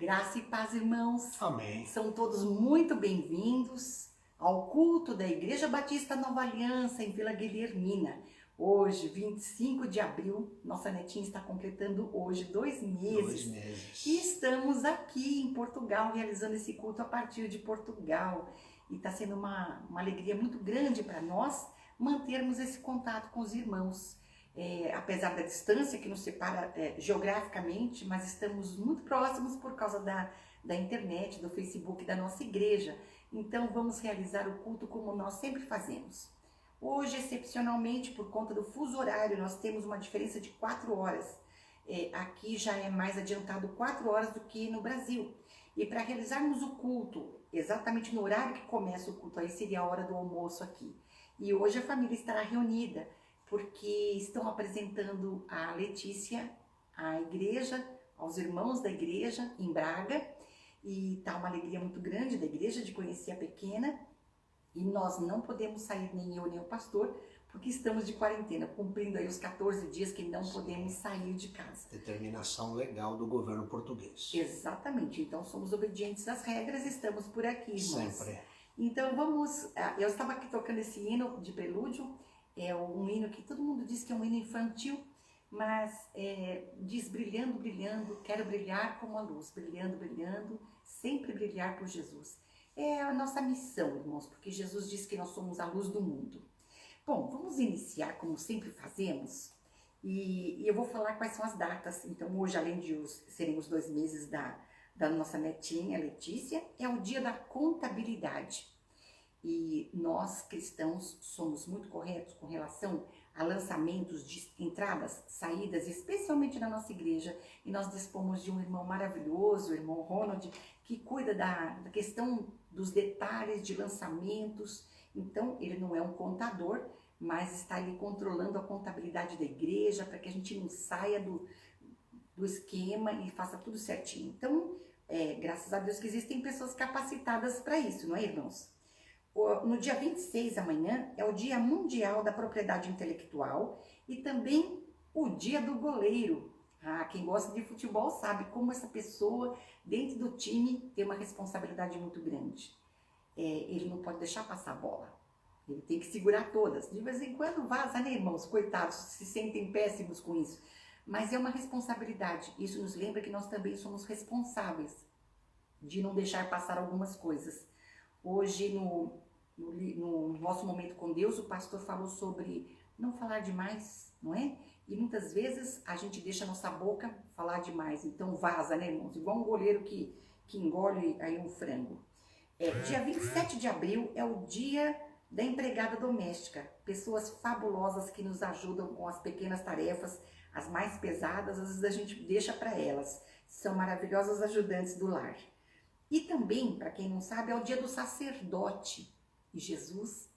Graça e paz, irmãos. Amém. São todos muito bem-vindos ao culto da Igreja Batista Nova Aliança em Vila Guilhermina. Hoje, 25 de abril, nossa netinha está completando hoje 2 meses. 2 meses. E estamos aqui em Portugal, realizando esse culto a partir de Portugal. E está sendo uma alegria muito grande para nós mantermos esse contato com os irmãos. Apesar da distância que nos separa geograficamente, mas estamos muito próximos por causa da internet, do Facebook da nossa igreja. Então vamos realizar o culto como nós sempre fazemos. Hoje, excepcionalmente, por conta do fuso horário, nós temos uma diferença de 4 horas. Aqui já é mais adiantado 4 horas do que no Brasil. E para realizarmos o culto, exatamente no horário que começa o culto, aí seria a hora do almoço aqui. E hoje a família estará reunida, porque estão apresentando a Letícia à igreja, aos irmãos da igreja em Braga, e está uma alegria muito grande da igreja de conhecer a pequena, e nós não podemos sair, nem eu nem o pastor, porque estamos de quarentena, cumprindo aí os 14 dias que não podemos sair de casa. Determinação legal do governo português. Exatamente, então somos obedientes às regras, estamos por aqui, irmãos. Sempre. Então vamos, eu estava aqui tocando esse hino de prelúdio, é um hino que todo mundo diz que é um hino infantil, mas diz brilhando, brilhando, quero brilhar como a luz, brilhando, brilhando, sempre brilhar por Jesus. É a nossa missão, irmãos, porque Jesus disse que nós somos a luz do mundo. Bom, vamos iniciar como sempre fazemos, e eu vou falar quais são as datas. Então hoje, além de serem os 2 meses da nossa netinha, Letícia, é o dia da contabilidade. E nós, cristãos, somos muito corretos com relação a lançamentos de entradas, saídas, especialmente na nossa igreja. E nós dispomos de um irmão maravilhoso, o irmão Ronald, que cuida da questão dos detalhes de lançamentos. Então, ele não é um contador, mas está ali controlando a contabilidade da igreja para que a gente não saia do esquema e faça tudo certinho. Então, graças a Deus que existem pessoas capacitadas para isso, não é, irmãos? No dia 26, amanhã, é o Dia Mundial da Propriedade Intelectual e também o Dia do Goleiro. Quem gosta de futebol sabe como essa pessoa, dentro do time, tem uma responsabilidade muito grande. Ele não pode deixar passar a bola. Ele tem que segurar todas. De vez em quando vaza, né, irmãos? Coitados, se sentem péssimos com isso. Mas é uma responsabilidade. Isso nos lembra que nós também somos responsáveis de não deixar passar algumas coisas. Hoje, no nosso momento com Deus, o pastor falou sobre não falar demais, não é? E muitas vezes a gente deixa a nossa boca falar demais, então vaza, né, irmãos? Igual um goleiro que engole aí um frango. Dia 27 de abril é o dia da empregada doméstica. Pessoas fabulosas que nos ajudam com as pequenas tarefas, as mais pesadas, às vezes a gente deixa para elas. São maravilhosas ajudantes do lar. E também, para quem não sabe, é o dia do sacerdote. E Jesus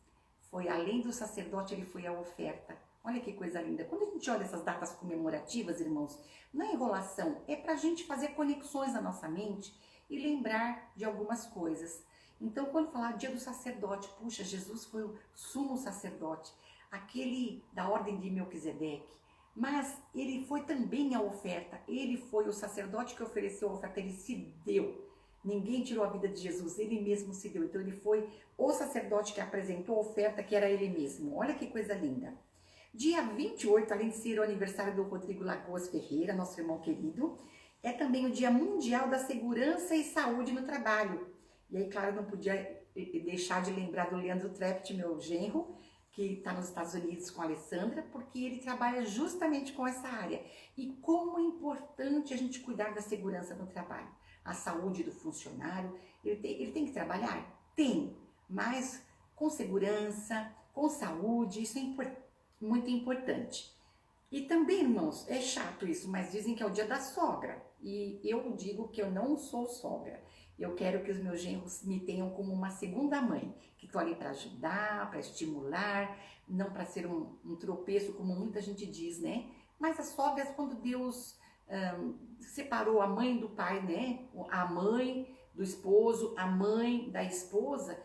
foi, além do sacerdote, ele foi a oferta. Olha que coisa linda. Quando a gente olha essas datas comemorativas, irmãos, não é enrolação, é para a gente fazer conexões na nossa mente e lembrar de algumas coisas. Então, quando falar dia do sacerdote, puxa, Jesus foi o sumo sacerdote, aquele da ordem de Melquisedeque. Mas ele foi também a oferta, ele foi o sacerdote que ofereceu a oferta, ele se deu. Ninguém tirou a vida de Jesus, ele mesmo se deu. Então ele foi o sacerdote que apresentou a oferta, que era ele mesmo. Olha que coisa linda. Dia 28, além de ser o aniversário do Rodrigo Lagoas Ferreira, nosso irmão querido, é também o Dia Mundial da Segurança e Saúde no Trabalho. E aí, claro, não podia deixar de lembrar do Leandro Trept, meu genro, que está nos Estados Unidos com a Alessandra, porque ele trabalha justamente com essa área. E como é importante a gente cuidar da segurança no trabalho. A saúde do funcionário, ele tem que trabalhar? Tem, mas com segurança, com saúde, isso é muito importante. E também, irmãos, é chato isso, mas dizem que é o dia da sogra. E eu digo que eu não sou sogra. Eu quero que os meus genros me tenham como uma segunda mãe, que estou ali para ajudar, para estimular, não para ser um tropeço, como muita gente diz, né? Mas as sogras, quando Deus separou a mãe do pai, né? A mãe do esposo, a mãe da esposa,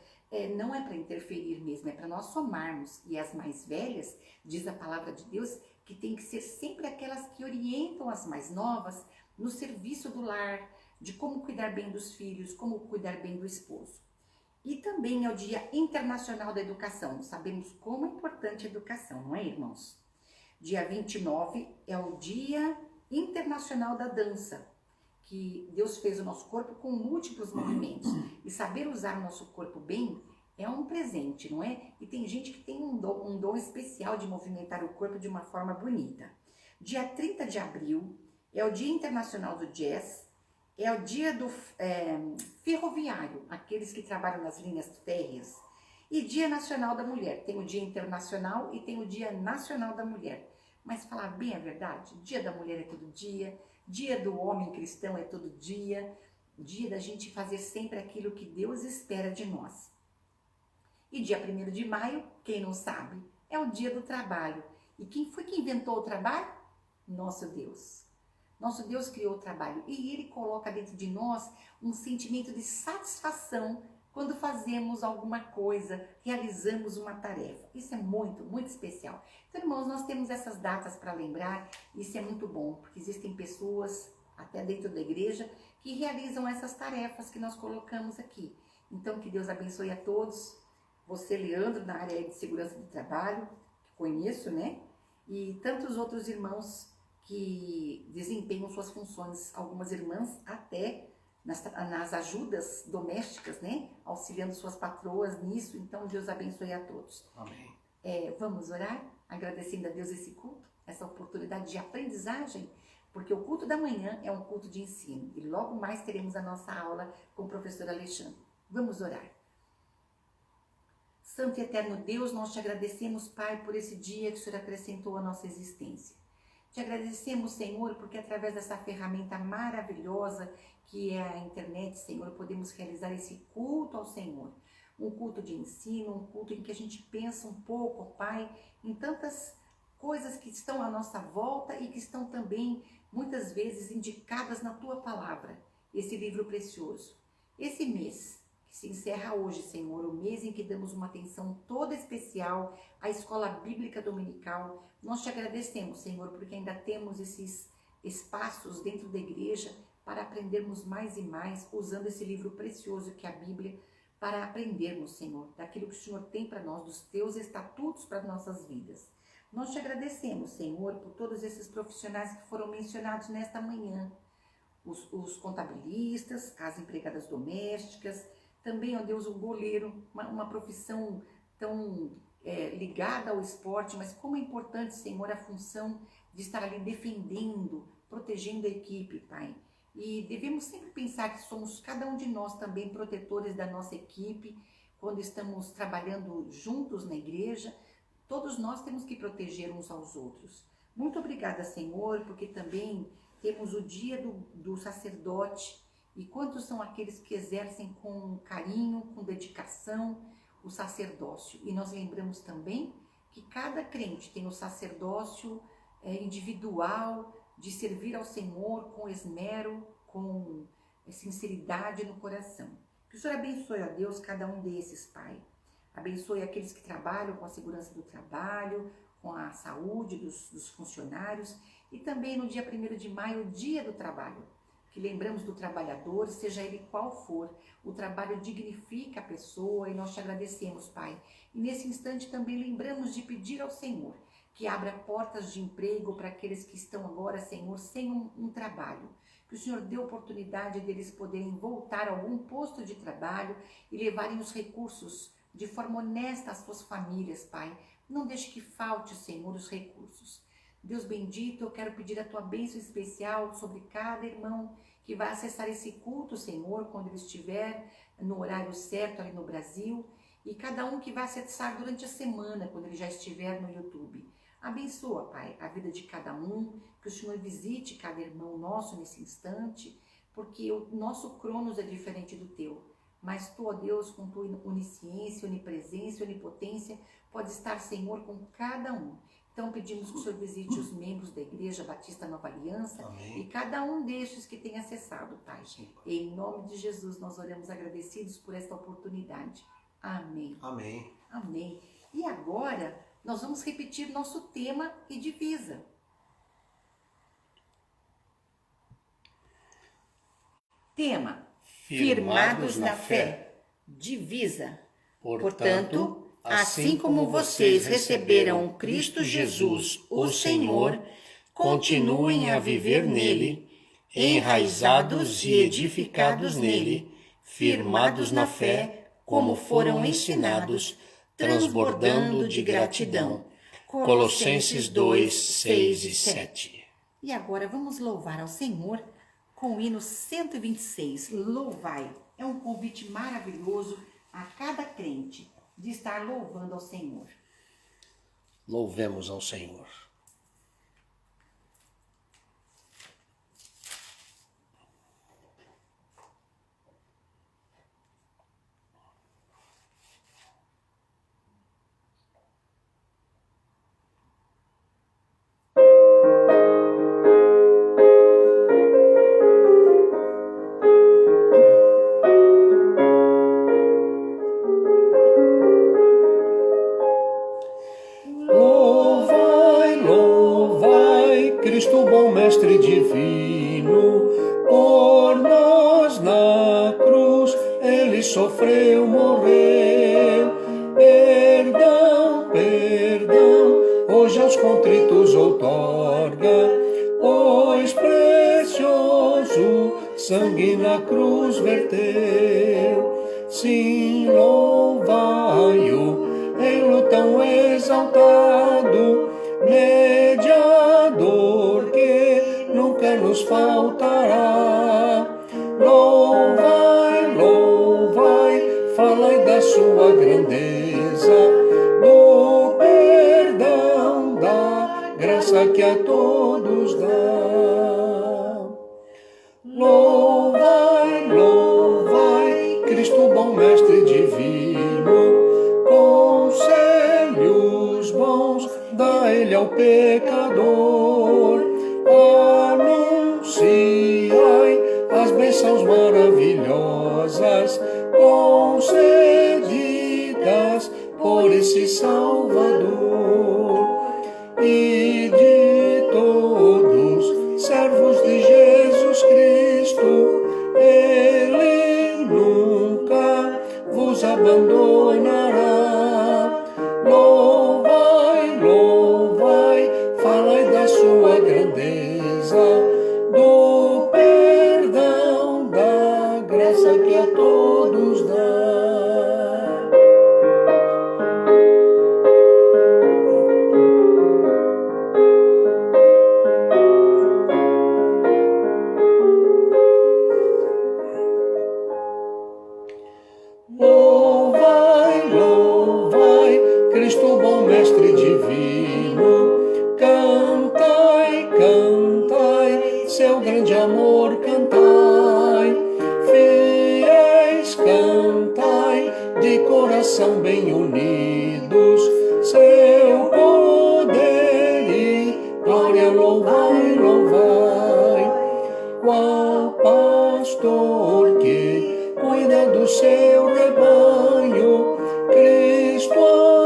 não é para interferir mesmo, é para nós somarmos. E as mais velhas, diz a palavra de Deus, que tem que ser sempre aquelas que orientam as mais novas no serviço do lar, de como cuidar bem dos filhos, como cuidar bem do esposo. E também é o Dia Internacional da Educação. Sabemos como é importante a educação, não é, irmãos? Dia 29 é o Dia Internacional da Dança, que Deus fez o nosso corpo com múltiplos movimentos. E saber usar o nosso corpo bem é um presente, não é? E tem gente que tem um dom especial de movimentar o corpo de uma forma bonita. Dia 30 de abril é o Dia Internacional do Jazz, é o dia do ferroviário, aqueles que trabalham nas linhas férreas. E Dia Nacional da Mulher, tem o Dia Internacional e tem o Dia Nacional da Mulher. Mas falar bem a verdade, Dia da Mulher é todo dia, Dia do Homem Cristão é todo dia, dia da gente fazer sempre aquilo que Deus espera de nós. E dia 1º de maio, quem não sabe, é o Dia do Trabalho. E quem foi que inventou o trabalho? Nosso Deus. Nosso Deus criou o trabalho e Ele coloca dentro de nós um sentimento de satisfação quando fazemos alguma coisa, realizamos uma tarefa. Isso é muito, muito especial. Então, irmãos, nós temos essas datas para lembrar, isso é muito bom, porque existem pessoas, até dentro da igreja, que realizam essas tarefas que nós colocamos aqui. Então, que Deus abençoe a todos. Você, Leandro, na área de segurança do trabalho, que conheço, né? E tantos outros irmãos que desempenham suas funções, algumas irmãs até nas ajudas domésticas, né? Auxiliando suas patroas nisso. Então, Deus abençoe a todos. Amém. Vamos orar, agradecendo a Deus esse culto, essa oportunidade de aprendizagem, porque o culto da manhã é um culto de ensino. E logo mais teremos a nossa aula com o professor Alexandre. Vamos orar. Santo e eterno Deus, nós te agradecemos, Pai, por esse dia que o Senhor acrescentou à nossa existência. Te agradecemos, Senhor, porque através dessa ferramenta maravilhosa que é a internet, Senhor, podemos realizar esse culto ao Senhor. Um culto de ensino, um culto em que a gente pensa um pouco, Pai, em tantas coisas que estão à nossa volta e que estão também, muitas vezes, indicadas na Tua Palavra, esse livro precioso. Esse mês que se encerra hoje, Senhor, o mês em que damos uma atenção toda especial à Escola Bíblica Dominical, nós te agradecemos, Senhor, porque ainda temos esses espaços dentro da igreja para aprendermos mais e mais, usando esse livro precioso que é a Bíblia, para aprendermos, Senhor, daquilo que o Senhor tem para nós, dos teus estatutos para nossas vidas. Nós te agradecemos, Senhor, por todos esses profissionais que foram mencionados nesta manhã, os contabilistas, as empregadas domésticas, também, ó Deus, o goleiro, uma profissão tão ligada ao esporte, mas como é importante, Senhor, a função de estar ali defendendo, protegendo a equipe, Pai. E devemos sempre pensar que somos cada um de nós também protetores da nossa equipe, quando estamos trabalhando juntos na igreja, todos nós temos que proteger uns aos outros. Muito obrigada, Senhor, porque também temos o dia do sacerdote, e quantos são aqueles que exercem com carinho, com dedicação, o sacerdócio. E nós lembramos também que cada crente tem o sacerdócio individual de servir ao Senhor com esmero, com sinceridade no coração. Que o Senhor abençoe, ó Deus, cada um desses, Pai. Abençoe aqueles que trabalham com a segurança do trabalho, com a saúde dos funcionários. E também no dia 1º de maio, o Dia do Trabalho. Que lembramos do trabalhador, seja ele qual for, o trabalho dignifica a pessoa e nós te agradecemos, Pai. E nesse instante também lembramos de pedir ao Senhor que abra portas de emprego para aqueles que estão agora, Senhor, sem um trabalho. Que o Senhor dê oportunidade deles poderem voltar a algum posto de trabalho e levarem os recursos de forma honesta às suas famílias, Pai. Não deixe que falte, Senhor, os recursos. Deus bendito, eu quero pedir a tua bênção especial sobre cada irmão que vai acessar esse culto, Senhor, quando ele estiver no horário certo ali no Brasil, e cada um que vai acessar durante a semana, quando ele já estiver no YouTube. Abençoa, Pai, a vida de cada um, que o Senhor visite cada irmão nosso nesse instante, porque o nosso cronos é diferente do teu. Mas tu, ó Deus, com tua onisciência, onipresença, onipotência, pode estar, Senhor, com cada um. Então pedimos que o Senhor visite os membros da Igreja Batista Nova Aliança. Amém. E cada um destes que tem acessado, Pai. Sim, Pai. Em nome de Jesus nós oramos agradecidos por esta oportunidade. Amém. Amém. Amém. E agora nós vamos repetir nosso tema e divisa. Tema: Firmados na fé. Divisa. Portanto, assim como vocês receberam Cristo Jesus, o Senhor, continuem a viver nele, enraizados e edificados nele, firmados na fé, como foram ensinados, transbordando de gratidão. Colossenses 2, 6 e 7. E agora vamos louvar ao Senhor com o hino 126, Louvai. É um convite maravilhoso a cada crente de estar louvando ao Senhor. Louvemos ao Senhor. Cristo bom mestre divino, por nós na cruz, ele sofreu, morreu. Perdão, perdão, hoje aos contritos outorga, pois precioso sangue na cruz verteu. Sim, louvai-o, em tão exaltado, mediador que nunca nos faltará. Louvai, louvai, falai da sua grandeza, do perdão, da graça que a todos dá. Louvai, louvai, Cristo bom mestre divino, conselhos bons dá ele ao pecador. Anunciai as bênçãos maravilhosas concedidas por esse Salvador. E de todos, servos de Jesus Cristo, ele nunca vos abandonará. Louvai, louvai, falai da sua grandeza, do perdão, da graça que a todos dá. Louvai, louvai, Cristo bom mestre divino, cantai, cantai, seu grande amor cantai, fiéis cantai, de coração bem unidos, seu poder e glória louvai, louvai. Qual pastor que cuida do seu rebanho, Cristo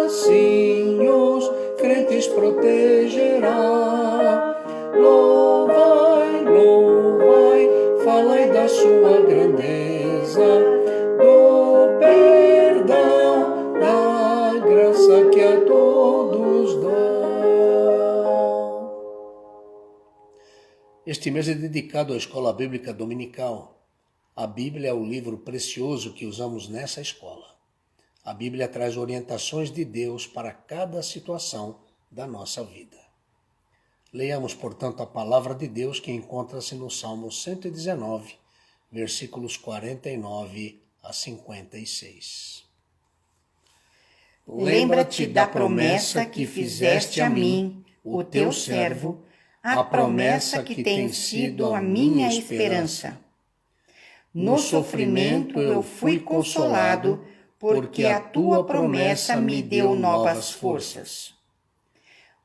assim os crentes protegerá. Louvai, louvai, falai da sua grandeza, do perdão, da graça que a todos dá. Este mês é dedicado à Escola Bíblica Dominical. A Bíblia é o livro precioso que usamos nessa escola. A Bíblia traz orientações de Deus para cada situação da nossa vida. Leiamos, portanto, a palavra de Deus que encontra-se no Salmo 119, versículos 49 a 56. Lembra-te da promessa que fizeste a mim, o teu servo, a promessa que tem sido a minha esperança. No sofrimento eu fui consolado, porque a tua promessa me deu novas forças.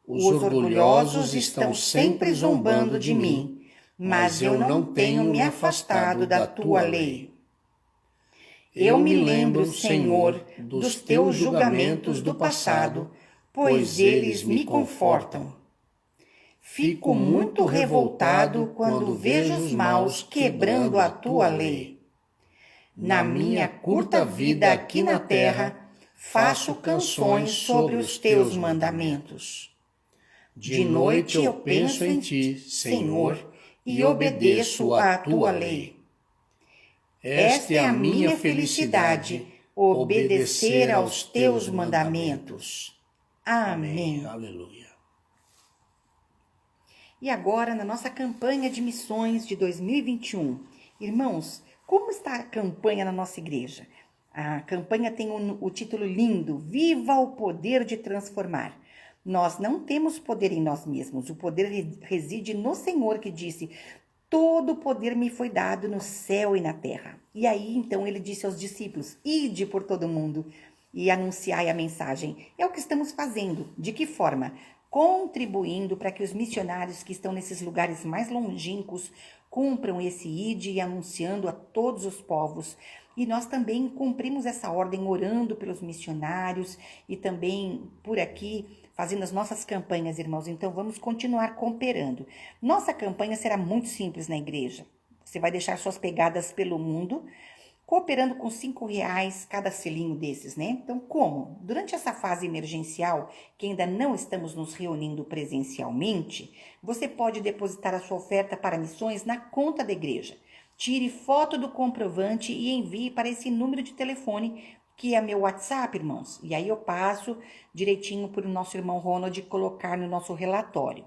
Os orgulhosos estão sempre zombando de mim, mas eu não tenho me afastado da tua lei. Eu me lembro, Senhor, dos teus julgamentos do passado, pois eles me confortam. Fico muito revoltado quando vejo os maus quebrando a tua lei. Na minha curta vida aqui na terra, faço canções sobre os teus mandamentos. De noite eu penso em ti, Senhor, e obedeço à tua lei. Esta é a minha felicidade, obedecer aos teus mandamentos. Amém. Aleluia. E agora, na nossa campanha de missões de 2021. Irmãos, como está a campanha na nossa igreja? A campanha tem o título lindo, Viva o Poder de Transformar. Nós não temos poder em nós mesmos, o poder reside no Senhor que disse, todo o poder me foi dado no céu e na terra. E aí, então, ele disse aos discípulos, ide por todo mundo e anunciai a mensagem. É o que estamos fazendo. De que forma? Contribuindo para que os missionários que estão nesses lugares mais longínquos cumpram esse ide e anunciando a todos os povos. E nós também cumprimos essa ordem orando pelos missionários e também por aqui fazendo as nossas campanhas, irmãos. Então vamos continuar cooperando. Nossa campanha será muito simples na igreja. Você vai deixar suas pegadas pelo mundo, cooperando com R$5 cada selinho desses, né? Então, como? Durante essa fase emergencial, que ainda não estamos nos reunindo presencialmente, você pode depositar a sua oferta para missões na conta da igreja. Tire foto do comprovante e envie para esse número de telefone, que é meu WhatsApp, irmãos. E aí eu passo direitinho para o nosso irmão Ronald colocar no nosso relatório.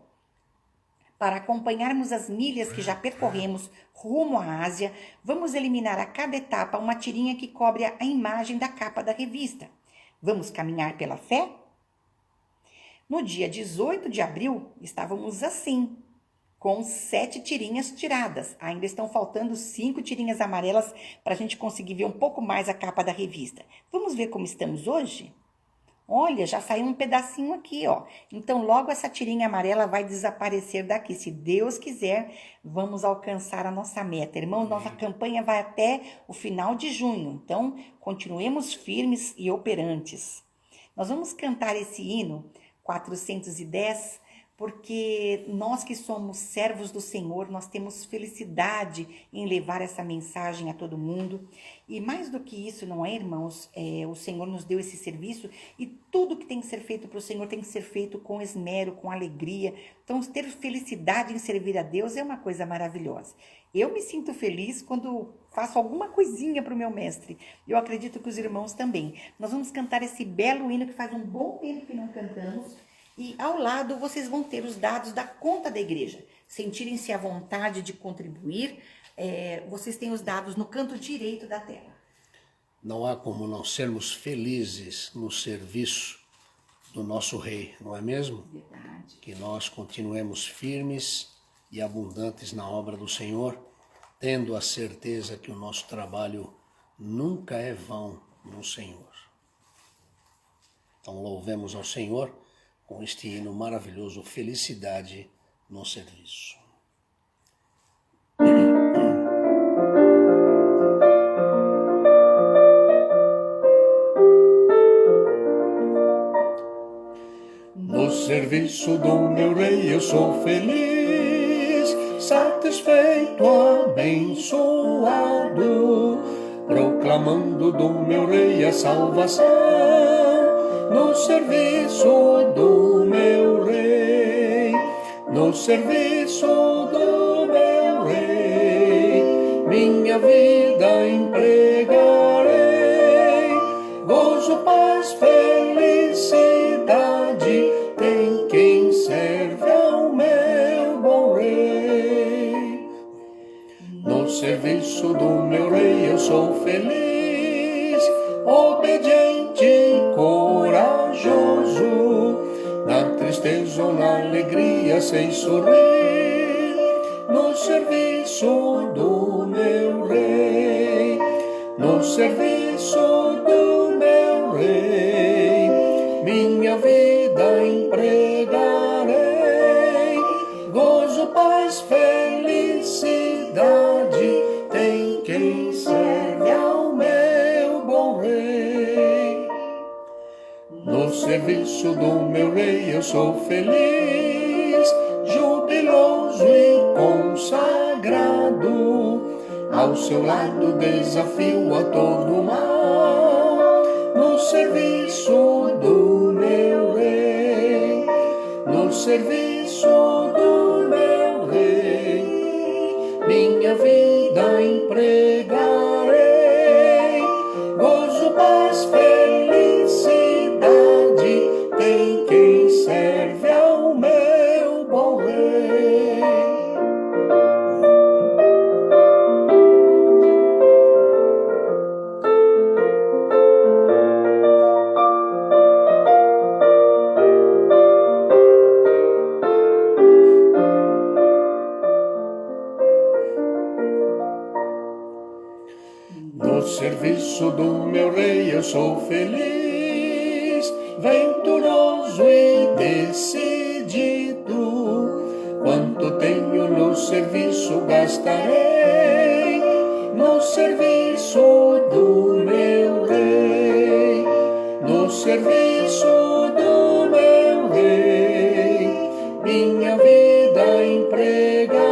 Para acompanharmos as milhas que já percorremos rumo à Ásia, vamos eliminar a cada etapa uma tirinha que cobre a imagem da capa da revista. Vamos caminhar pela fé? No dia 18 de abril, estávamos assim, com 7 tirinhas tiradas. Ainda estão faltando 5 tirinhas amarelas para a gente conseguir ver um pouco mais a capa da revista. Vamos ver como estamos hoje? Olha, já saiu um pedacinho aqui, ó. Então, logo essa tirinha amarela vai desaparecer daqui. Se Deus quiser, vamos alcançar a nossa meta. Irmão, nossa campanha vai até o final de junho. Então, continuemos firmes e operantes. Nós vamos cantar esse hino 410, porque nós que somos servos do Senhor, nós temos felicidade em levar essa mensagem a todo mundo. E mais do que isso, não é, irmãos? O Senhor nos deu esse serviço e tudo que tem que ser feito para o Senhor tem que ser feito com esmero, com alegria. Então, ter felicidade em servir a Deus é uma coisa maravilhosa. Eu me sinto feliz quando faço alguma coisinha para o meu mestre. Eu acredito que os irmãos também. Nós vamos cantar esse belo hino que faz um bom tempo que não cantamos. E ao lado vocês vão ter os dados da conta da igreja. Sentirem-se à vontade de contribuir, vocês têm os dados no canto direito da tela. Não há como não sermos felizes no serviço do nosso Rei, não é mesmo? Verdade. Que nós continuemos firmes e abundantes na obra do Senhor, tendo a certeza que o nosso trabalho nunca é vão no Senhor. Então louvemos ao Senhor com este hino maravilhoso, Felicidade no Serviço. No serviço do meu Rei eu sou feliz, satisfeito, abençoado, proclamando do meu Rei a salvação. No serviço do meu Rei, no serviço do meu Rei, minha vida empregarei. Gozo, paz, felicidade, tem quem serve ao meu bom Rei. No serviço do meu Rei eu sou feliz, obediente, corajoso, na tristeza ou na alegria sei sorrir. No serviço do meu Rei, no serviço do meu Rei, minha vida empregarei. Gozo, paz, felicidade, tem quem serve ao meu bom Rei. No serviço do meu Rei eu sou feliz, ao seu lado desafio a todo mal, no serviço do meu Rei, no serviço do meu Rei, minha vida empregarei, gozo, paz, felicidade, tem quem serve ao meu bom Rei. No serviço do meu Rei eu sou feliz, venturoso e decidido. Quanto tenho no serviço gastarei, no serviço do meu Rei, no serviço do meu Rei, minha vida empregarei,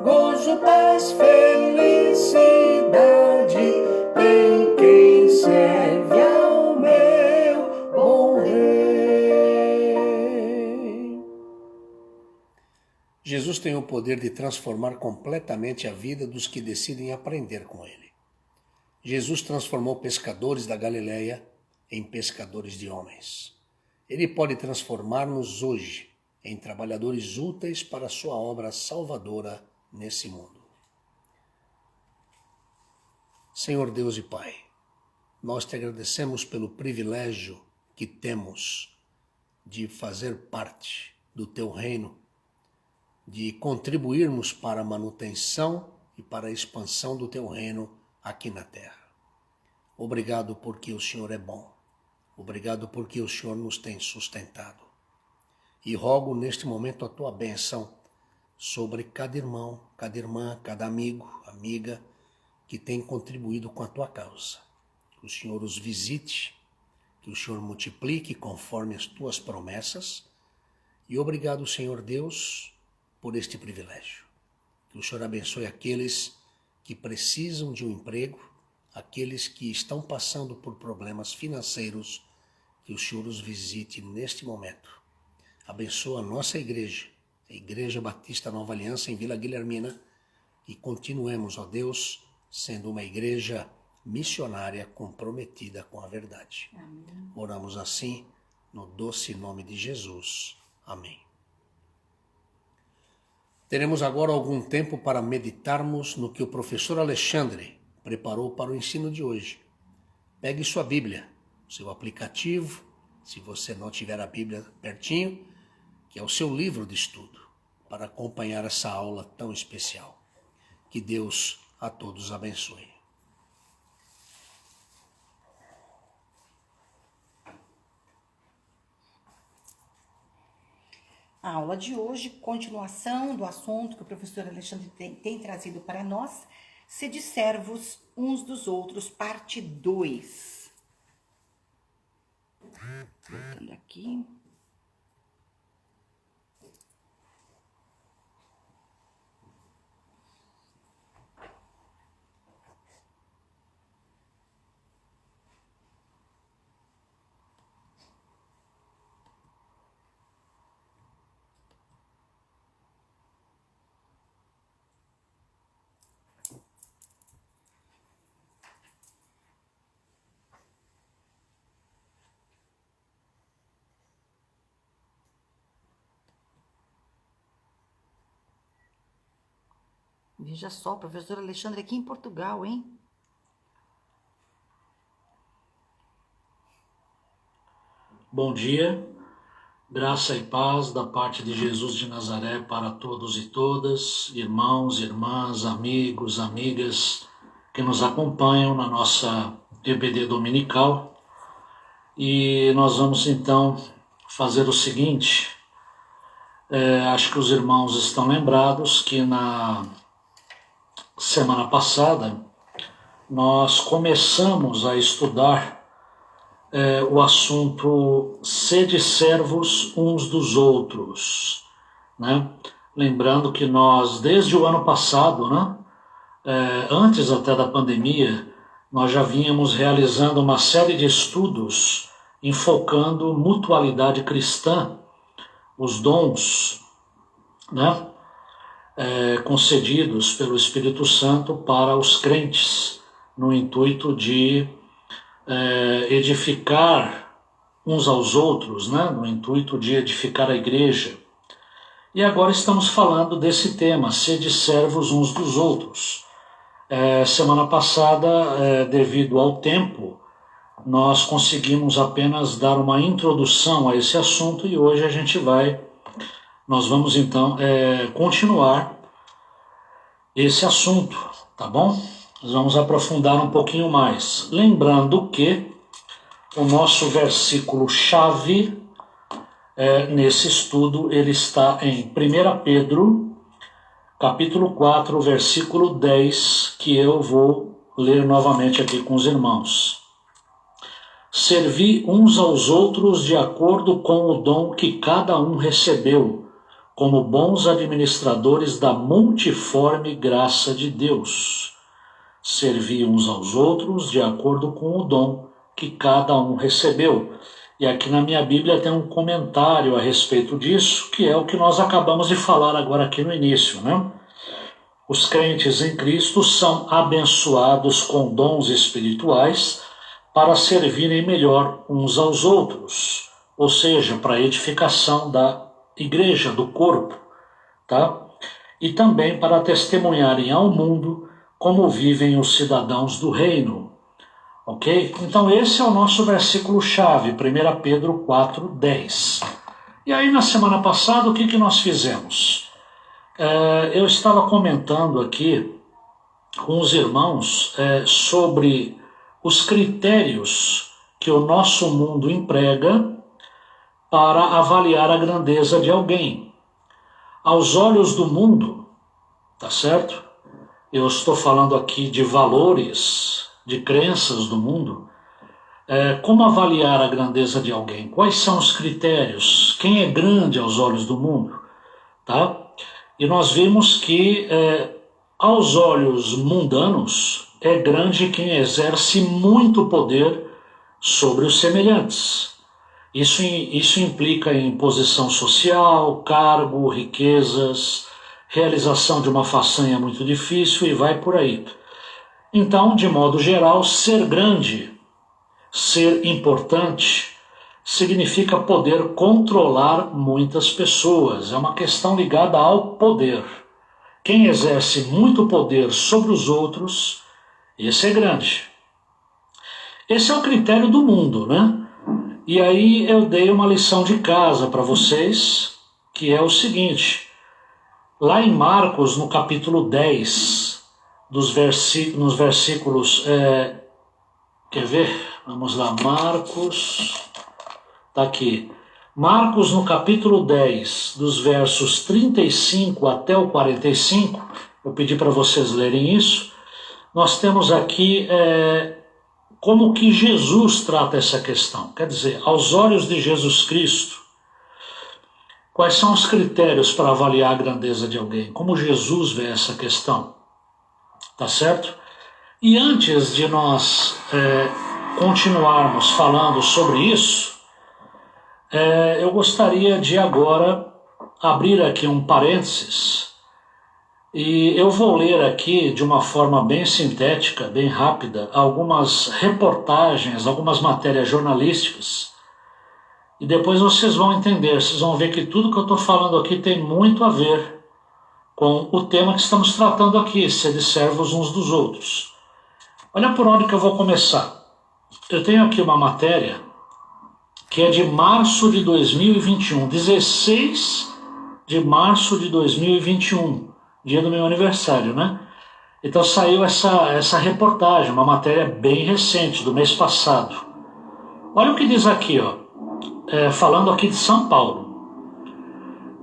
gozo, paz, felicidade, tem quem serve ao meu bom Rei. Jesus tem o poder de transformar completamente a vida dos que decidem aprender com ele. Jesus transformou pescadores da Galileia em pescadores de homens. Ele pode transformar-nos hoje em trabalhadores úteis para a sua obra salvadora nesse mundo. Senhor Deus e Pai, nós te agradecemos pelo privilégio que temos de fazer parte do teu reino, de contribuirmos para a manutenção e para a expansão do teu reino aqui na terra. Obrigado porque o Senhor é bom. Obrigado porque o Senhor nos tem sustentado. E rogo neste momento a tua bênção sobre cada irmão, cada irmã, cada amigo, amiga que tem contribuído com a tua causa. Que o Senhor os visite, que o Senhor multiplique conforme as tuas promessas. E obrigado, Senhor Deus, por este privilégio. Que o Senhor abençoe aqueles que precisam de um emprego, aqueles que estão passando por problemas financeiros, que o Senhor os visite neste momento. Abençoa a nossa igreja, a Igreja Batista Nova Aliança em Vila Guilhermina, e continuemos, ó Deus, sendo uma igreja missionária comprometida com a verdade. Amém. Oramos assim, no doce nome de Jesus. Amém. Teremos agora algum tempo para meditarmos no que o professor Alexandre preparou para o ensino de hoje. Pegue sua Bíblia, seu aplicativo, se você não tiver a Bíblia pertinho, que é o seu livro de estudo, para acompanhar essa aula tão especial. Que Deus a todos abençoe. A aula de hoje, continuação do assunto que o professor Alexandre tem trazido para nós, sede servos uns dos outros, parte 2. Voltando aqui. Veja só, o professor Alexandre aqui em Portugal, hein? Bom dia, graça e paz da parte de Jesus de Nazaré para todos e todas, irmãos, irmãs, amigos, amigas que nos acompanham na nossa EBD dominical. E nós vamos então fazer o seguinte, acho que os irmãos estão lembrados que na semana passada nós começamos a estudar o assunto sede servos uns dos outros, né? lembrando que nós, desde o ano passado, né, antes até da pandemia, nós já vínhamos realizando uma série de estudos enfocando mutualidade cristã, os dons, né, concedidos pelo Espírito Santo para os crentes, no intuito de edificar uns aos outros, né, no intuito de edificar a igreja. E agora estamos falando desse tema, sede servos uns dos outros. Semana passada, devido ao tempo, nós conseguimos apenas dar uma introdução a esse assunto e hoje nós vamos então continuar esse assunto, tá bom? Nós vamos aprofundar um pouquinho mais. Lembrando que o nosso versículo-chave nesse estudo, ele está em 1 Pedro, capítulo 4, versículo 10, que eu vou ler novamente aqui com os irmãos. Servi uns aos outros de acordo com o dom que cada um recebeu, como bons administradores da multiforme graça de Deus. Servi uns aos outros de acordo com o dom que cada um recebeu. E aqui na minha Bíblia tem um comentário a respeito disso, que é o que nós acabamos de falar agora aqui no início, né? Os crentes em Cristo são abençoados com dons espirituais para servirem melhor uns aos outros, ou seja, para a edificação da igreja, do corpo, tá? E também para testemunharem ao mundo como vivem os cidadãos do reino. Ok? Então esse é o nosso versículo-chave, 1 Pedro 4, 10. E aí na semana passada o que nós fizemos? Eu estava comentando aqui com os irmãos sobre os critérios que o nosso mundo emprega para avaliar a grandeza de alguém. Aos olhos do mundo, tá certo? Eu estou falando aqui de valores, de crenças do mundo. Como avaliar a grandeza de alguém? Quais são os critérios? Quem é grande aos olhos do mundo? Tá? E nós vimos que aos olhos mundanos é grande quem exerce muito poder sobre os semelhantes. Isso implica em posição social, cargo, riquezas, realização de uma façanha muito difícil e vai por aí. Então, de modo geral, ser grande, ser importante, significa poder controlar muitas pessoas. É uma questão ligada ao poder. Quem exerce muito poder sobre os outros, esse é grande. Esse é o critério do mundo, né? E aí eu dei uma lição de casa para vocês, que é o seguinte. Lá em Marcos, no capítulo 10, nos versículos... quer ver? Vamos lá, Marcos... Está aqui. Marcos, no capítulo 10, dos versos 35 até o 45, eu pedi para vocês lerem isso. Nós temos aqui como que Jesus trata essa questão. Quer dizer, aos olhos de Jesus Cristo, quais são os critérios para avaliar a grandeza de alguém? Como Jesus vê essa questão? Tá certo? E antes de nós continuarmos falando sobre isso, eu gostaria de agora abrir aqui um parênteses e eu vou ler aqui de uma forma bem sintética, bem rápida, algumas reportagens, algumas matérias jornalísticas e depois vocês vão entender, vocês vão ver que tudo que eu estou falando aqui tem muito a ver com o tema que estamos tratando aqui, ser servos uns dos outros. Olha por onde que eu vou começar. Eu tenho aqui uma matéria que é de março de 2021, 16 de março de 2021, dia do meu aniversário, né? Então saiu essa reportagem, uma matéria bem recente, do mês passado. Olha o que diz aqui, ó, falando aqui de São Paulo.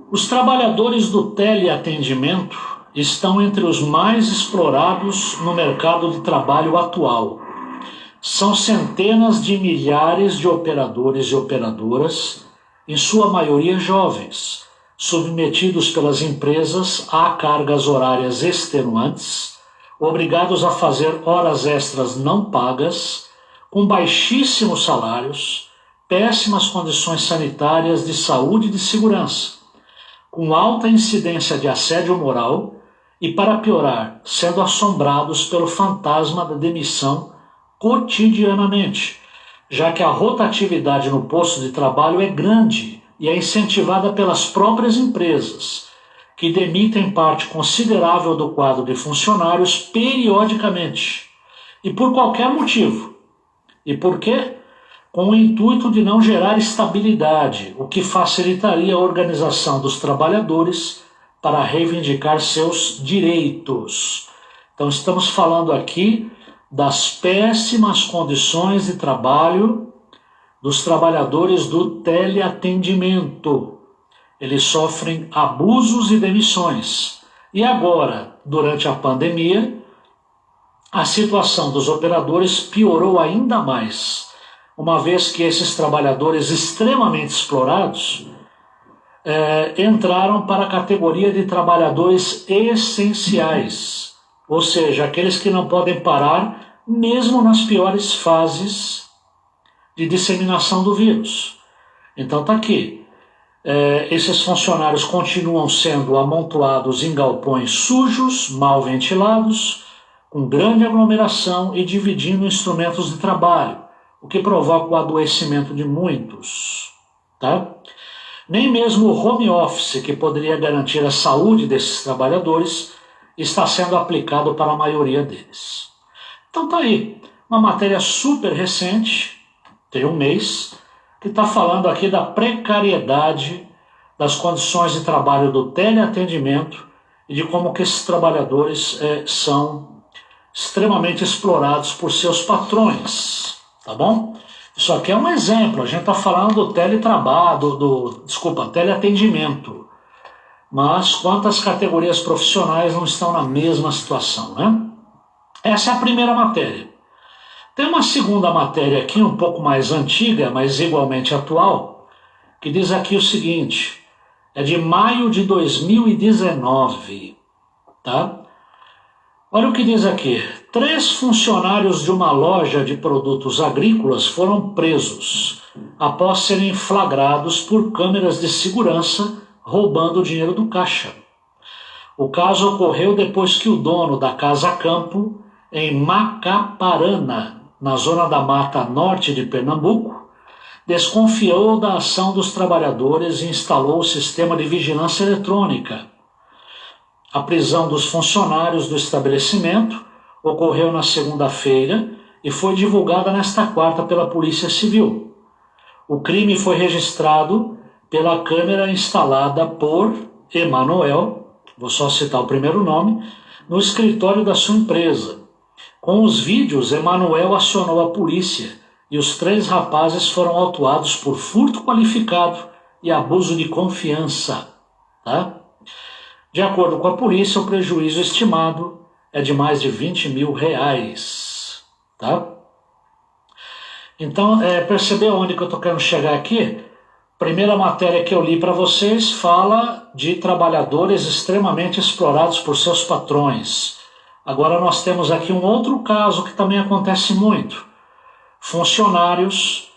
Os trabalhadores do teleatendimento estão entre os mais explorados no mercado de trabalho atual. São centenas de milhares de operadores e operadoras, em sua maioria jovens, submetidos pelas empresas a cargas horárias extenuantes, obrigados a fazer horas extras não pagas, com baixíssimos salários, péssimas condições sanitárias, de saúde e de segurança, com alta incidência de assédio moral e, para piorar, sendo assombrados pelo fantasma da demissão cotidianamente, já que a rotatividade no posto de trabalho é grande e é incentivada pelas próprias empresas, que demitem parte considerável do quadro de funcionários periodicamente, e por qualquer motivo. E por quê? Com o intuito de não gerar estabilidade, o que facilitaria a organização dos trabalhadores para reivindicar seus direitos. Então estamos falando aqui das péssimas condições de trabalho dos trabalhadores do teleatendimento. Eles sofrem abusos e demissões. E agora, durante a pandemia, a situação dos operadores piorou ainda mais, uma vez que esses trabalhadores extremamente explorados entraram para a categoria de trabalhadores essenciais, ou seja, aqueles que não podem parar mesmo nas piores fases de disseminação do vírus. Então está aqui. Esses funcionários continuam sendo amontoados em galpões sujos, mal ventilados, com grande aglomeração e dividindo instrumentos de trabalho, o que provoca o adoecimento de muitos. Tá? Nem mesmo o home office, que poderia garantir a saúde desses trabalhadores, está sendo aplicado para a maioria deles. Então tá aí, uma matéria super recente, tem um mês, que está falando aqui da precariedade das condições de trabalho do teleatendimento e de como que esses trabalhadores são extremamente explorados por seus patrões, tá bom? Isso aqui é um exemplo, a gente está falando do teleatendimento, mas quantas categorias profissionais não estão na mesma situação, né? Essa é a primeira matéria. Tem uma segunda matéria aqui, um pouco mais antiga, mas igualmente atual, que diz aqui o seguinte, é de maio de 2019, tá? Olha o que diz aqui, 3 funcionários de uma loja de produtos agrícolas foram presos após serem flagrados por câmeras de segurança roubando o dinheiro do caixa. O caso ocorreu depois que o dono da Casa Campo, em Macaparana, na zona da Mata Norte de Pernambuco, desconfiou da ação dos trabalhadores e instalou o sistema de vigilância eletrônica. A prisão dos funcionários do estabelecimento ocorreu na segunda-feira e foi divulgada nesta quarta pela Polícia Civil. O crime foi registrado pela câmera instalada por Emanuel, vou só citar o primeiro nome, no escritório da sua empresa. Com os vídeos, Emanuel acionou a polícia e os 3 rapazes foram autuados por furto qualificado e abuso de confiança. Tá? De acordo com a polícia, o prejuízo estimado é de mais de R$20 mil. Tá? Então, percebeu onde que eu estou querendo chegar aqui? Primeira matéria que eu li para vocês fala de trabalhadores extremamente explorados por seus patrões. Agora nós temos aqui um outro caso que também acontece muito. Funcionários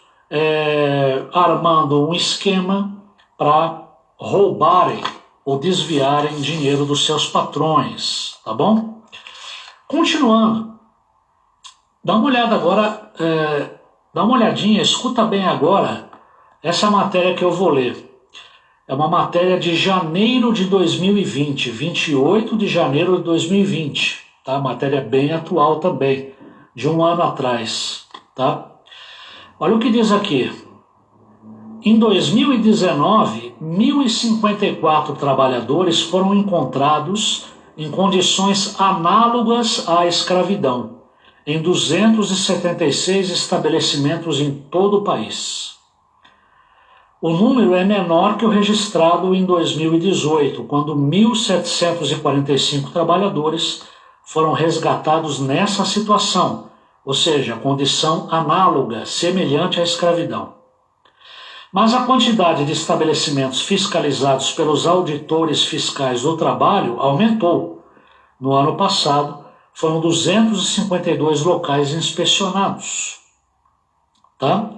armando um esquema para roubarem ou desviarem dinheiro dos seus patrões, tá bom? Continuando, dá uma olhada agora, dá uma olhadinha, escuta bem agora essa matéria que eu vou ler. É uma matéria de janeiro de 2020, 28 de janeiro de 2020, tá? Matéria bem atual também, de um ano atrás, tá? Olha o que diz aqui. Em 2019, 1.054 trabalhadores foram encontrados em condições análogas à escravidão, em 276 estabelecimentos em todo o país. O número é menor que o registrado em 2018, quando 1.745 trabalhadores foram resgatados nessa situação, ou seja, condição análoga, semelhante à escravidão. Mas a quantidade de estabelecimentos fiscalizados pelos auditores fiscais do trabalho aumentou. No ano passado, foram 252 locais inspecionados. Tá?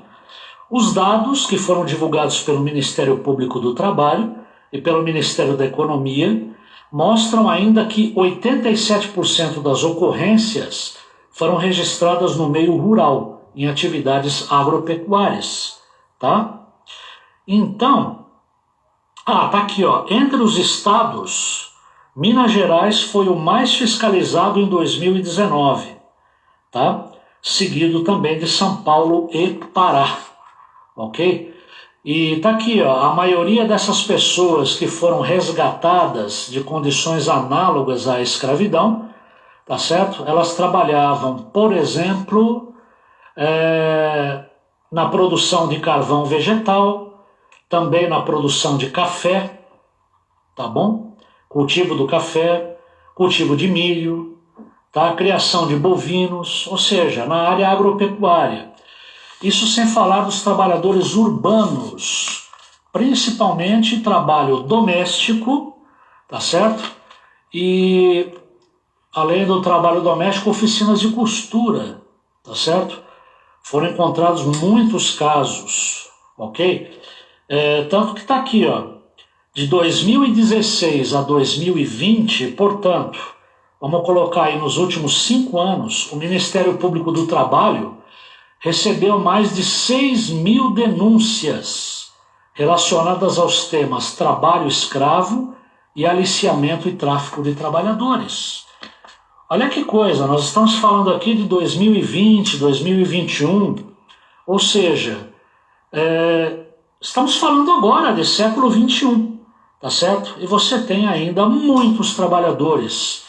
Os dados que foram divulgados pelo Ministério Público do Trabalho e pelo Ministério da Economia mostram ainda que 87% das ocorrências foram registradas no meio rural, em atividades agropecuárias. Tá? Então, tá aqui, ó, entre os estados, Minas Gerais foi o mais fiscalizado em 2019, tá? Seguido também de São Paulo e Pará, ok? E tá aqui, ó, a maioria dessas pessoas que foram resgatadas de condições análogas à escravidão, tá certo? Elas trabalhavam, por exemplo, na produção de carvão vegetal, também na produção de café, tá bom? Cultivo do café, cultivo de milho, tá? Criação de bovinos, ou seja, na área agropecuária. Isso sem falar dos trabalhadores urbanos, principalmente trabalho doméstico, tá certo? E, além do trabalho doméstico, oficinas de costura, tá certo? Foram encontrados muitos casos, ok? Tanto que está aqui, ó, de 2016 a 2020, portanto, vamos colocar aí nos últimos 5 anos, o Ministério Público do Trabalho recebeu mais de 6.000 denúncias relacionadas aos temas trabalho escravo e aliciamento e tráfico de trabalhadores. Olha que coisa, nós estamos falando aqui de 2020, 2021, ou seja, estamos falando agora de século XXI, tá certo? E você tem ainda muitos trabalhadores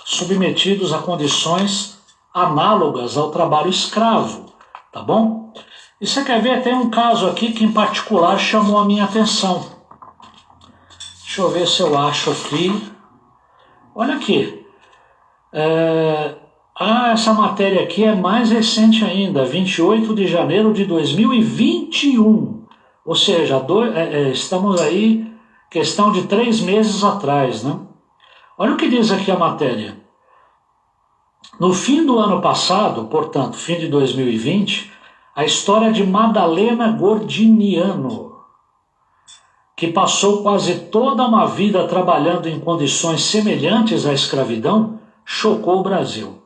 submetidos a condições análogas ao trabalho escravo, tá bom? E você quer ver, tem um caso aqui que em particular chamou a minha atenção. Deixa eu ver se eu acho aqui. Olha aqui. Essa matéria aqui é mais recente ainda, 28 de janeiro de 2021. Ou seja, estamos aí, questão de 3 meses atrás, né? Olha o que diz aqui a matéria. No fim do ano passado, portanto, fim de 2020, a história de Madalena Gordiniano, que passou quase toda uma vida trabalhando em condições semelhantes à escravidão, chocou o Brasil.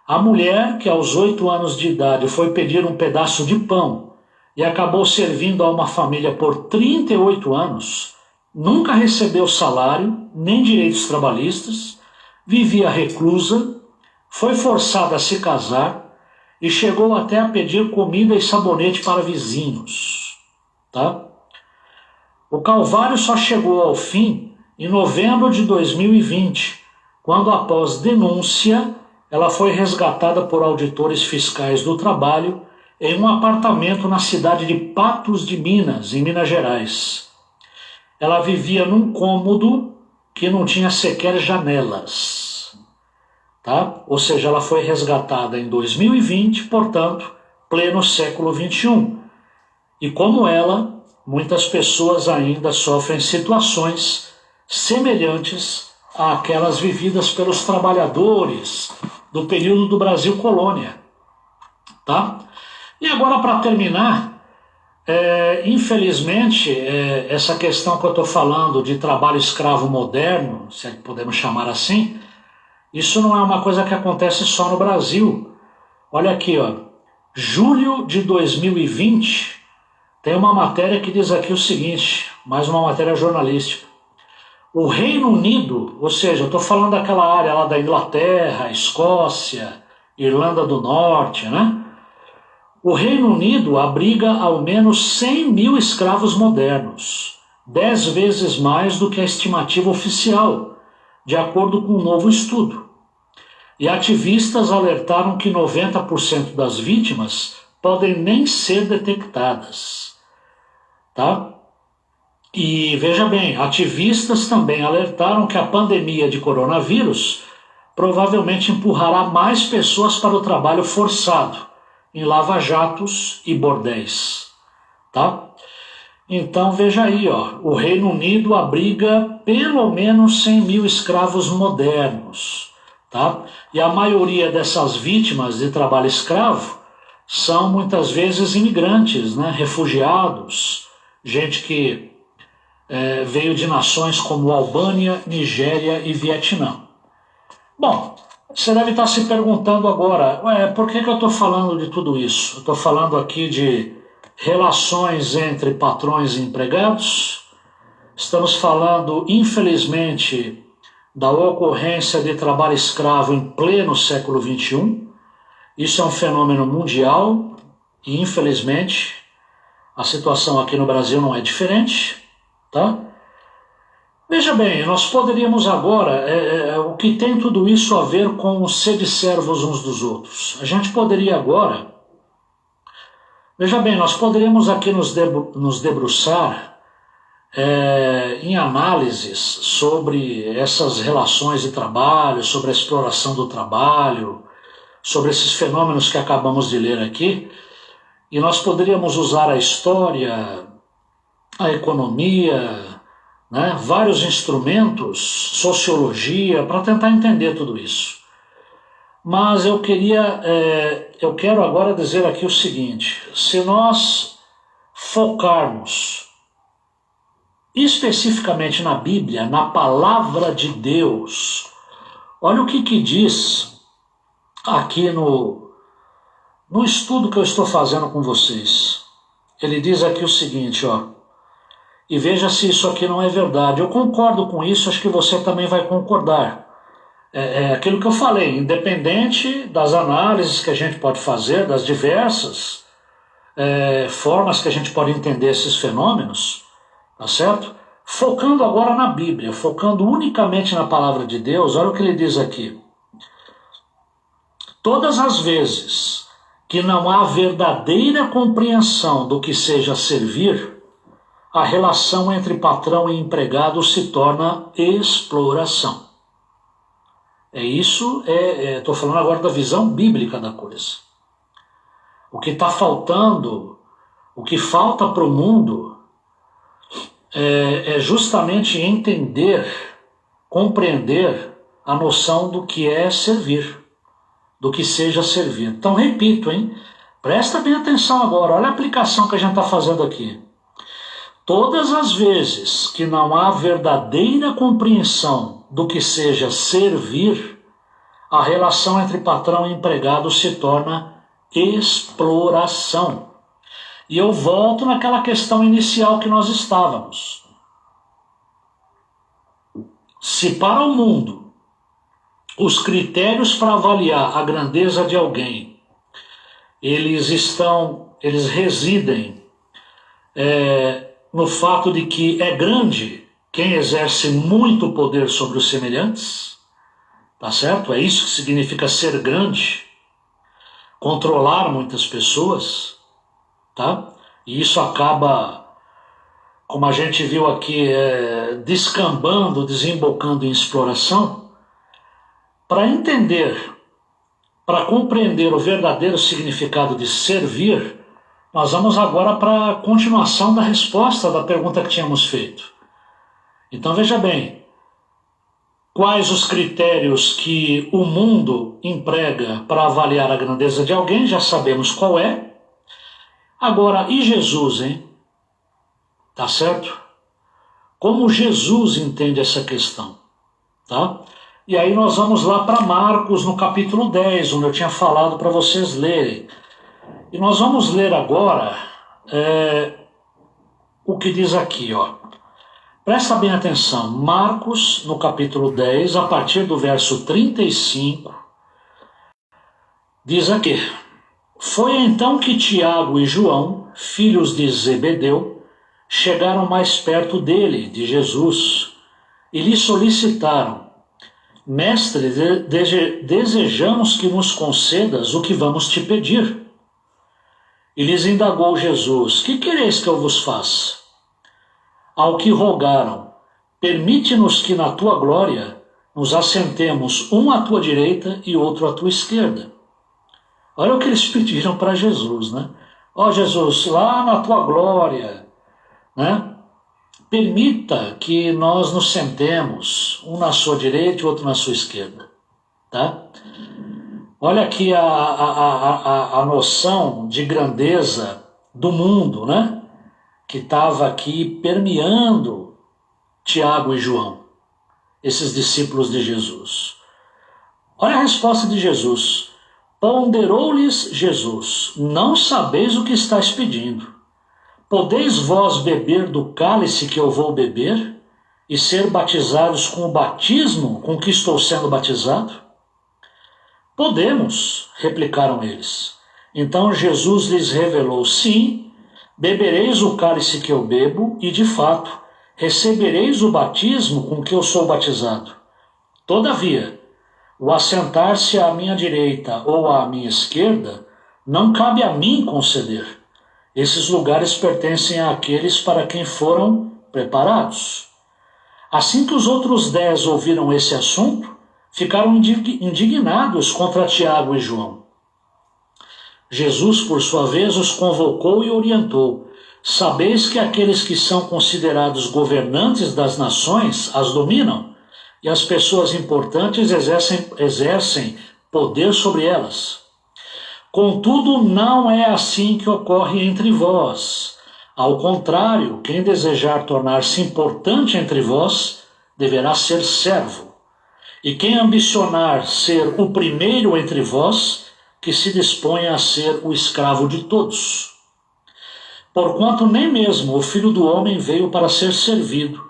A mulher, que aos 8 anos de idade foi pedir um pedaço de pão e acabou servindo a uma família por 38 anos, nunca recebeu salário, nem direitos trabalhistas, vivia reclusa, foi forçada a se casar e chegou até a pedir comida e sabonete para vizinhos. Tá? O calvário só chegou ao fim em novembro de 2020, quando, após denúncia, ela foi resgatada por auditores fiscais do trabalho em um apartamento na cidade de Patos de Minas, em Minas Gerais. Ela vivia num cômodo que não tinha sequer janelas. Tá? Ou seja, ela foi resgatada em 2020, portanto, pleno século XXI. E como ela, muitas pessoas ainda sofrem situações semelhantes àquelas vividas pelos trabalhadores do período do Brasil colônia. Tá? E agora, para terminar, infelizmente, essa questão que eu estou falando de trabalho escravo moderno, se podemos chamar assim, isso não é uma coisa que acontece só no Brasil. Olha aqui, ó, julho de 2020, tem uma matéria que diz aqui o seguinte, mais uma matéria jornalística. O Reino Unido, ou seja, eu estou falando daquela área lá da Inglaterra, Escócia, Irlanda do Norte, né? O Reino Unido abriga ao menos 100.000 escravos modernos, 10 vezes mais do que a estimativa oficial, de acordo com um novo estudo. E ativistas alertaram que 90% das vítimas podem nem ser detectadas. Tá? E veja bem, ativistas também alertaram que a pandemia de coronavírus provavelmente empurrará mais pessoas para o trabalho forçado, em lava-jatos e bordéis. Tá? Então veja aí, ó, o Reino Unido abriga pelo menos 100 mil escravos modernos, tá? E a maioria dessas vítimas de trabalho escravo são muitas vezes imigrantes, né? Refugiados, gente que veio de nações como Albânia, Nigéria e Vietnã. Bom, você deve estar se perguntando agora, por que eu estou falando de tudo isso? Eu estou falando aqui de relações entre patrões e empregados. Estamos falando, infelizmente, da ocorrência de trabalho escravo em pleno século XXI. Isso é um fenômeno mundial e, infelizmente, a situação aqui no Brasil não é diferente, tá? Veja bem, nós poderíamos agora, o que tem tudo isso a ver com ser de servos uns dos outros? A gente poderia agora, veja bem, nós poderíamos aqui nos debruçar em análises sobre essas relações de trabalho, sobre a exploração do trabalho, sobre esses fenômenos que acabamos de ler aqui, e nós poderíamos usar a história, a economia, né, vários instrumentos, sociologia, para tentar entender tudo isso. Mas eu quero agora dizer aqui o seguinte: se nós focarmos especificamente na Bíblia, na palavra de Deus, olha o que diz aqui no estudo que eu estou fazendo com vocês. Ele diz aqui o seguinte, ó, e veja se isso aqui não é verdade. Eu concordo com isso, acho que você também vai concordar. É aquilo que eu falei, independente das análises que a gente pode fazer, das diversas formas que a gente pode entender esses fenômenos, tá certo? Focando agora na Bíblia, focando unicamente na palavra de Deus, olha o que ele diz aqui. Todas as vezes que não há verdadeira compreensão do que seja servir, a relação entre patrão e empregado se torna exploração. Estou falando agora da visão bíblica da coisa. O que está faltando, o que falta para o mundo é justamente entender, compreender a noção do que é servir, do que seja servir. Então, repito, presta bem atenção agora, olha a aplicação que a gente está fazendo aqui. Todas as vezes que não há verdadeira compreensão do que seja servir, a relação entre patrão e empregado se torna exploração. E eu volto naquela questão inicial que nós estávamos. Se para o mundo os critérios para avaliar a grandeza de alguém, eles residem no fato de que é grande quem exerce muito poder sobre os semelhantes, tá certo? É isso que significa ser grande, controlar muitas pessoas, tá? E isso acaba, como a gente viu aqui, descambando, desembocando em exploração. Para entender, para compreender o verdadeiro significado de servir, nós vamos agora para a continuação da resposta da pergunta que tínhamos feito. Então veja bem, quais os critérios que o mundo emprega para avaliar a grandeza de alguém, já sabemos qual é. Agora, e Jesus, Tá certo? Como Jesus entende essa questão, tá? E aí nós vamos lá para Marcos, no capítulo 10, onde eu tinha falado para vocês lerem. E nós vamos ler agora o que diz aqui, ó. Presta bem atenção. Marcos, no capítulo 10, a partir do verso 35, diz aqui: Foi então que Tiago e João, filhos de Zebedeu, chegaram mais perto dele, de Jesus, e lhe solicitaram: Mestre, desejamos que nos concedas o que vamos te pedir. E lhes indagou Jesus: Que quereis que eu vos faça? Ao que rogaram: Permite-nos que na tua glória nos assentemos um à tua direita e outro à tua esquerda. Olha o que eles pediram para Jesus, né? Ó Jesus, lá na tua glória, né? Permita que nós nos sentemos, um na sua direita e outro na sua esquerda, tá? Olha aqui a noção de grandeza do mundo, né? Que estava aqui permeando Tiago e João, esses discípulos de Jesus. Olha a resposta de Jesus. Ponderou-lhes Jesus: não sabeis o que estáis pedindo. Podeis vós beber do cálice que eu vou beber e ser batizados com o batismo com que estou sendo batizado? Podemos, replicaram eles. Então Jesus lhes revelou: sim, bebereis o cálice que eu bebo e, de fato, recebereis o batismo com que eu sou batizado. Todavia, o assentar-se à minha direita ou à minha esquerda não cabe a mim conceder. Esses lugares pertencem àqueles para quem foram preparados. Assim que os outros 10 ouviram esse assunto, ficaram indignados contra Tiago e João. Jesus, por sua vez, os convocou e orientou: sabeis que aqueles que são considerados governantes das nações as dominam, e as pessoas importantes exercem poder sobre elas. Contudo, não é assim que ocorre entre vós. Ao contrário, quem desejar tornar-se importante entre vós deverá ser servo. E quem ambicionar ser o primeiro entre vós, que se disponha a ser o escravo de todos. Porquanto nem mesmo o Filho do Homem veio para ser servido,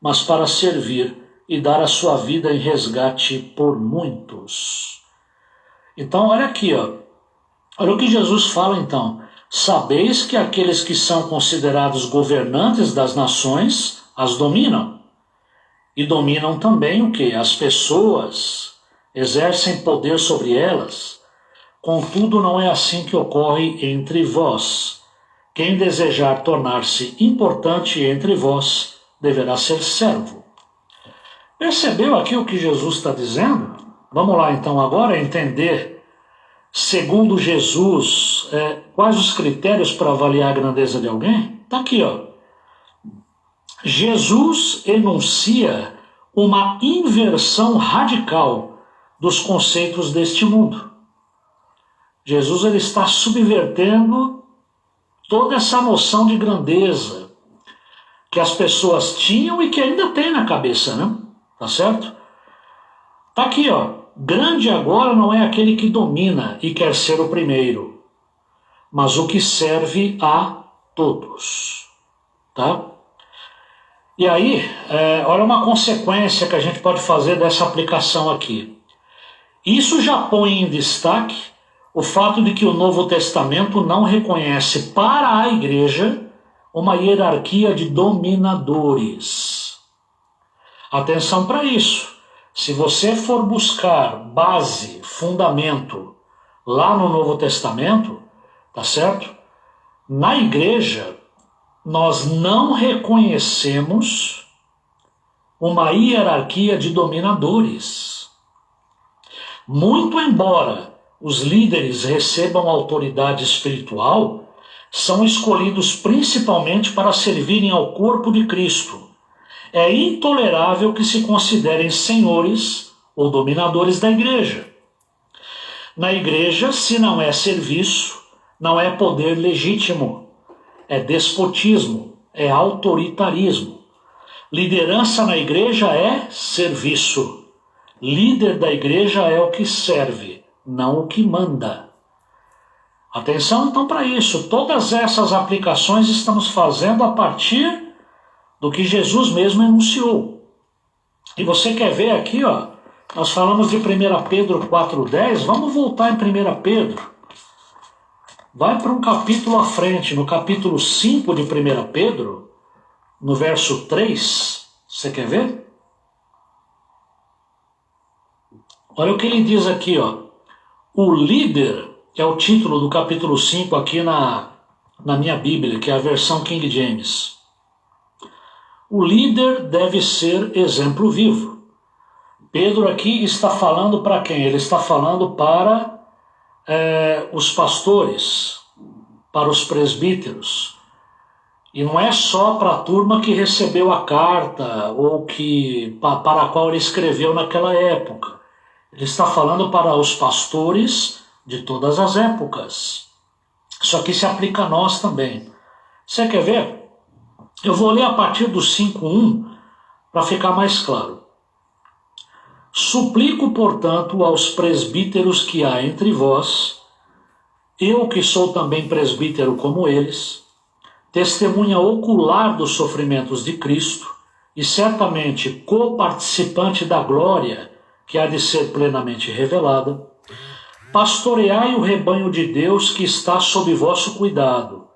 mas para servir e dar a sua vida em resgate por muitos. Então, olha aqui, ó. Olha o que Jesus fala então. Sabeis que aqueles que são considerados governantes das nações as dominam. E dominam também o quê? As pessoas, exercem poder sobre elas. Contudo, não é assim que ocorre entre vós. Quem desejar tornar-se importante entre vós deverá ser servo. Percebeu aqui o que Jesus está dizendo? Vamos lá então agora entender, segundo Jesus, quais os critérios para avaliar a grandeza de alguém? Está aqui, ó. Jesus enuncia uma inversão radical dos conceitos deste mundo. Jesus ele está subvertendo toda essa noção de grandeza que as pessoas tinham e que ainda tem na cabeça, né? Tá certo? Tá aqui, ó. Grande agora não é aquele que domina e quer ser o primeiro, mas o que serve a todos. Tá? E aí, olha uma consequência que a gente pode fazer dessa aplicação aqui. Isso já põe em destaque o fato de que o Novo Testamento não reconhece para a igreja uma hierarquia de dominadores. Atenção para isso. Se você for buscar base, fundamento lá no Novo Testamento, tá certo? Na igreja, nós não reconhecemos uma hierarquia de dominadores. Muito embora os líderes recebam autoridade espiritual, são escolhidos principalmente para servirem ao corpo de Cristo. É intolerável que se considerem senhores ou dominadores da igreja. Na igreja, se não é serviço, não é poder legítimo, é despotismo, é autoritarismo. Liderança na igreja é serviço. Líder da igreja é o que serve, não o que manda. Atenção então para isso. Todas essas aplicações estamos fazendo a partir do que Jesus mesmo enunciou. E você quer ver aqui, ó, nós falamos de 1 Pedro 4,10, vamos voltar em 1 Pedro. Vai para um capítulo à frente, no capítulo 5 de 1 Pedro, no verso 3, você quer ver? Olha o que ele diz aqui, ó. O líder, que é o título do capítulo 5 aqui na minha Bíblia, que é a versão King James. O líder deve ser exemplo vivo. Pedro aqui está falando para quem? Ele está falando para os pastores, para os presbíteros. E não é só para a turma que recebeu a carta ou para a qual ele escreveu naquela época. Ele está falando para os pastores de todas as épocas. Isso aqui se aplica a nós também. Você quer ver? Eu vou ler a partir do 5:1 para ficar mais claro. Suplico, portanto, aos presbíteros que há entre vós, eu que sou também presbítero como eles, testemunha ocular dos sofrimentos de Cristo e certamente coparticipante da glória que há de ser plenamente revelada, pastoreai o rebanho de Deus que está sob vosso cuidado,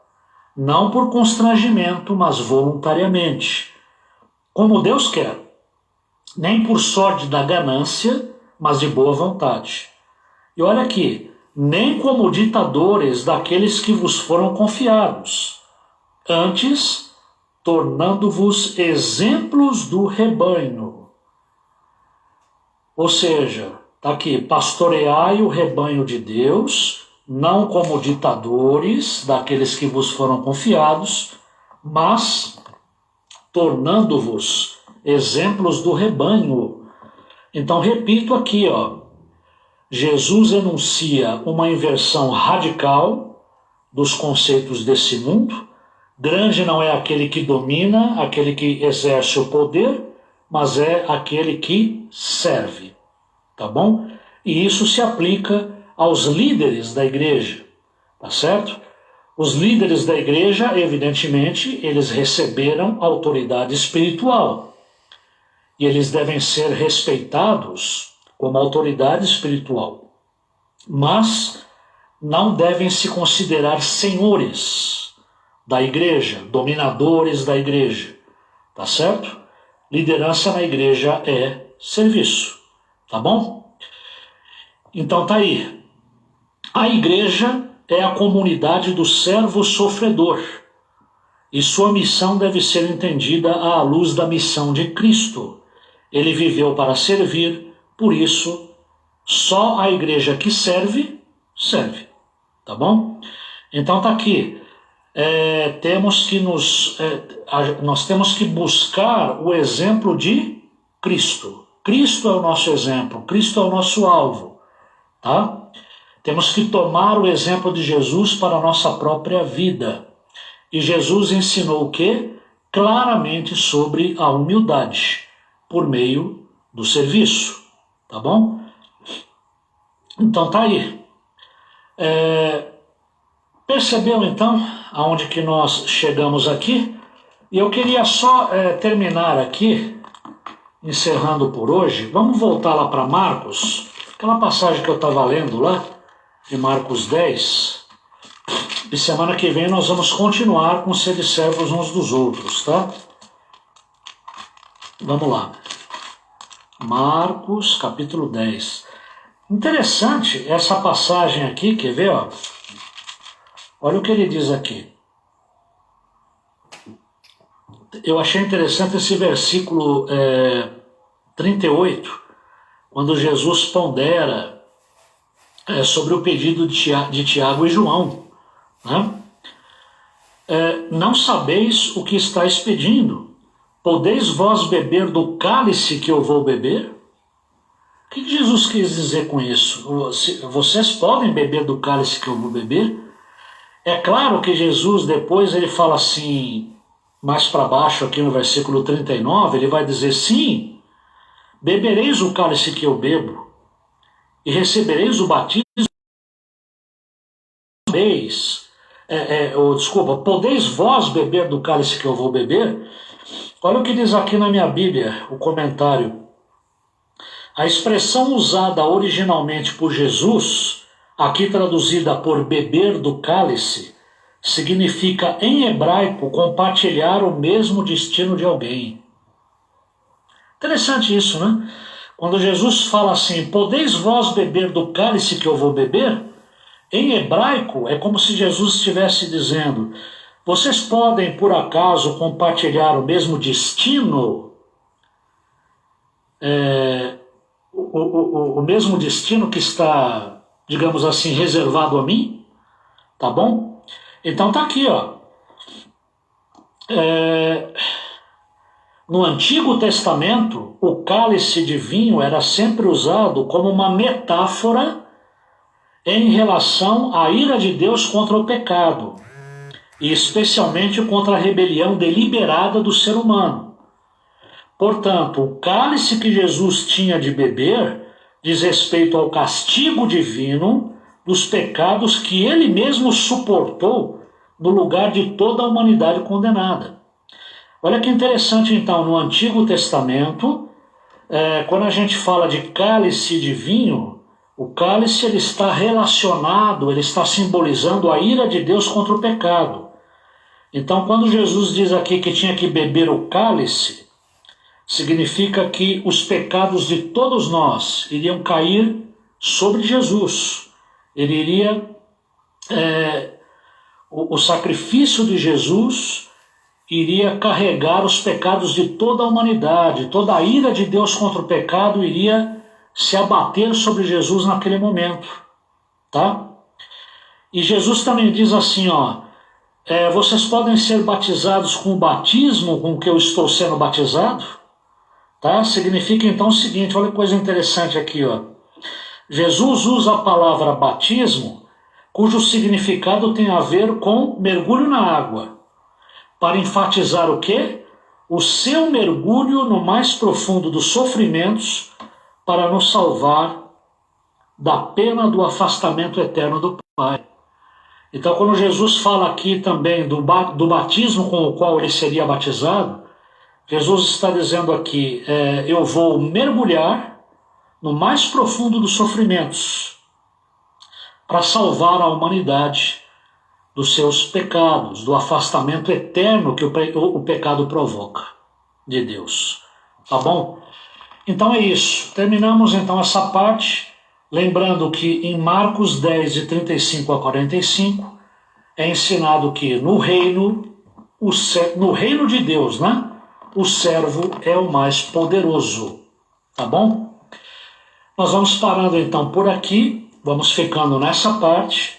não por constrangimento, mas voluntariamente, como Deus quer, nem por sorte da ganância, mas de boa vontade. E olha aqui, nem como ditadores daqueles que vos foram confiados, antes, tornando-vos exemplos do rebanho. Ou seja, está aqui, pastoreai o rebanho de Deus, não como ditadores daqueles que vos foram confiados, mas tornando-vos exemplos do rebanho. Então, repito aqui, Jesus enuncia uma inversão radical dos conceitos desse mundo. Grande não é aquele que domina, aquele que exerce o poder, mas é aquele que serve, tá bom? E isso se aplica aos líderes da igreja, tá certo? Os líderes da igreja, evidentemente, eles receberam autoridade espiritual e eles devem ser respeitados como autoridade espiritual, mas não devem se considerar senhores da igreja, dominadores da igreja, tá certo? Liderança na igreja é serviço, tá bom? Então tá aí. A igreja é a comunidade do servo sofredor e sua missão deve ser entendida à luz da missão de Cristo. Ele viveu para servir, por isso, só a igreja que serve, serve, tá bom? Então tá aqui. Nós temos que buscar o exemplo de Cristo. Cristo é o nosso exemplo, Cristo é o nosso alvo, tá? Temos que tomar o exemplo de Jesus para a nossa própria vida. E Jesus ensinou o quê? Claramente sobre a humildade, por meio do serviço, tá bom? Então tá aí. Percebeu então aonde que nós chegamos aqui? E eu queria só terminar aqui, encerrando por hoje. Vamos voltar lá para Marcos, aquela passagem que eu estava lendo lá, de Marcos 10. E semana que vem nós vamos continuar com ser servos uns dos outros, tá? Vamos lá. Marcos, capítulo 10. Interessante essa passagem aqui, quer ver, ó? Olha o que ele diz aqui. Eu achei interessante esse versículo 38, quando Jesus pondera sobre o pedido de Tiago e João. Né? Não sabeis o que estáis pedindo? Podeis vós beber do cálice que eu vou beber? O que Jesus quis dizer com isso? Vocês podem beber do cálice que eu vou beber? É claro que Jesus depois ele fala assim, mais para baixo aqui no versículo 39, ele vai dizer, sim, bebereis o cálice que eu bebo e recebereis o batismo podeis vós beber do cálice que eu vou beber? Olha o que diz aqui na minha Bíblia, o comentário. A expressão usada originalmente por Jesus, aqui traduzida por beber do cálice, significa em hebraico compartilhar o mesmo destino de alguém. Interessante isso, né? Quando Jesus fala assim, podeis vós beber do cálice que eu vou beber? Em hebraico é como se Jesus estivesse dizendo, vocês podem por acaso compartilhar o mesmo destino? O mesmo destino que está, digamos assim, reservado a mim? Tá bom? Então tá aqui, ó. No Antigo Testamento, o cálice de vinho era sempre usado como uma metáfora em relação à ira de Deus contra o pecado, e especialmente contra a rebelião deliberada do ser humano. Portanto, o cálice que Jesus tinha de beber diz respeito ao castigo divino dos pecados que ele mesmo suportou no lugar de toda a humanidade condenada. Olha que interessante, então, no Antigo Testamento, quando a gente fala de cálice de vinho, o cálice ele está relacionado, ele está simbolizando a ira de Deus contra o pecado. Então, quando Jesus diz aqui que tinha que beber o cálice, significa que os pecados de todos nós iriam cair sobre Jesus. Ele iria, o sacrifício de Jesus iria carregar os pecados de toda a humanidade, toda a ira de Deus contra o pecado iria se abater sobre Jesus naquele momento, tá? E Jesus também diz assim, vocês podem ser batizados com o batismo com que eu estou sendo batizado, tá? Significa então o seguinte, olha que coisa interessante aqui, Jesus usa a palavra batismo, cujo significado tem a ver com mergulho na água, para enfatizar o quê? O seu mergulho no mais profundo dos sofrimentos para nos salvar da pena do afastamento eterno do Pai. Então, quando Jesus fala aqui também do batismo com o qual ele seria batizado, Jesus está dizendo aqui, eu vou mergulhar no mais profundo dos sofrimentos para salvar a humanidade dos seus pecados, do afastamento eterno que o pecado provoca de Deus. Tá bom? Então é isso. Terminamos então essa parte, lembrando que em Marcos 10, de 35 a 45, é ensinado que no reino de Deus, né? O servo é o mais poderoso. Tá bom? Nós vamos parando então por aqui, vamos ficando nessa parte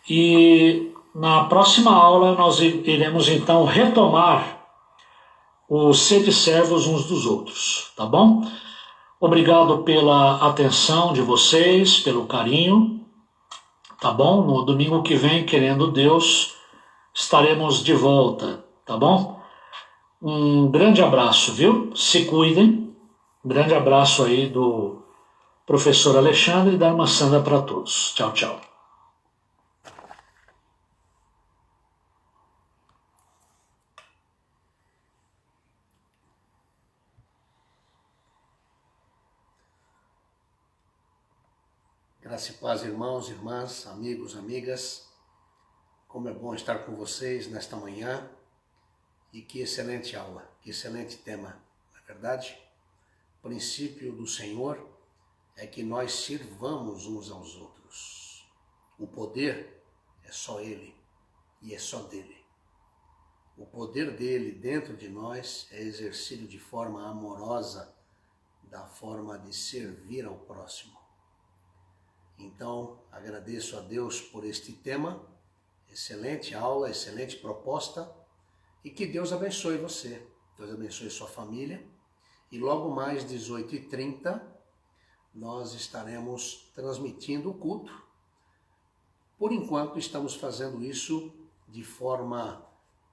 e na próxima aula nós iremos então retomar o sede servos uns dos outros, tá bom? Obrigado pela atenção de vocês, pelo carinho, tá bom? No domingo que vem, querendo Deus, estaremos de volta, tá bom? Um grande abraço, viu? Se cuidem. Um grande abraço aí do professor Alexandre e da irmã Sandra para todos. Tchau, tchau. Graça e paz, irmãos, irmãs, amigos, amigas. Como é bom estar com vocês nesta manhã. E que excelente aula, que excelente tema, não é verdade? O princípio do Senhor é que nós sirvamos uns aos outros. O poder é só Ele e é só dele. O poder dele dentro de nós é exercido de forma amorosa, da forma de servir ao próximo. Então, agradeço a Deus por este tema, excelente aula, excelente proposta, e que Deus abençoe você, Deus abençoe sua família, e logo mais 18h30 nós estaremos transmitindo o culto. Por enquanto estamos fazendo isso de forma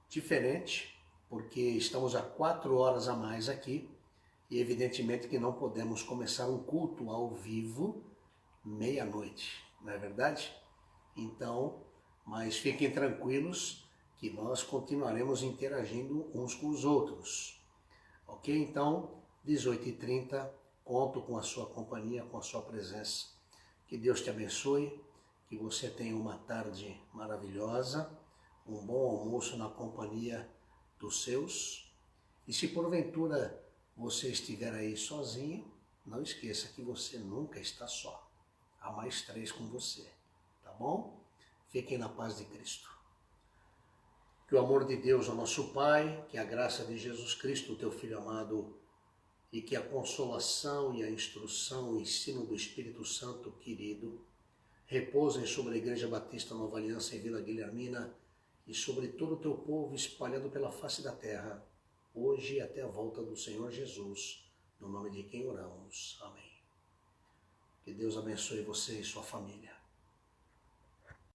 diferente, porque estamos a 4 horas a mais aqui, e evidentemente que não podemos começar um culto ao vivo meia-noite, não é verdade? Então, mas fiquem tranquilos que nós continuaremos interagindo uns com os outros. Ok? Então, 18h30, conto com a sua companhia, com a sua presença. Que Deus te abençoe, que você tenha uma tarde maravilhosa, um bom almoço na companhia dos seus. E se porventura você estiver aí sozinho, não esqueça que você nunca está só. Há mais 3 com você, tá bom? Fiquem na paz de Cristo. Que o amor de Deus, o nosso Pai, que a graça de Jesus Cristo, o teu Filho amado, e que a consolação e a instrução, o ensino do Espírito Santo querido, repousem sobre a Igreja Batista Nova Aliança em Vila Guilhermina e sobre todo o teu povo espalhado pela face da terra, hoje e até a volta do Senhor Jesus, no nome de quem oramos. Amém. Que Deus abençoe você e sua família.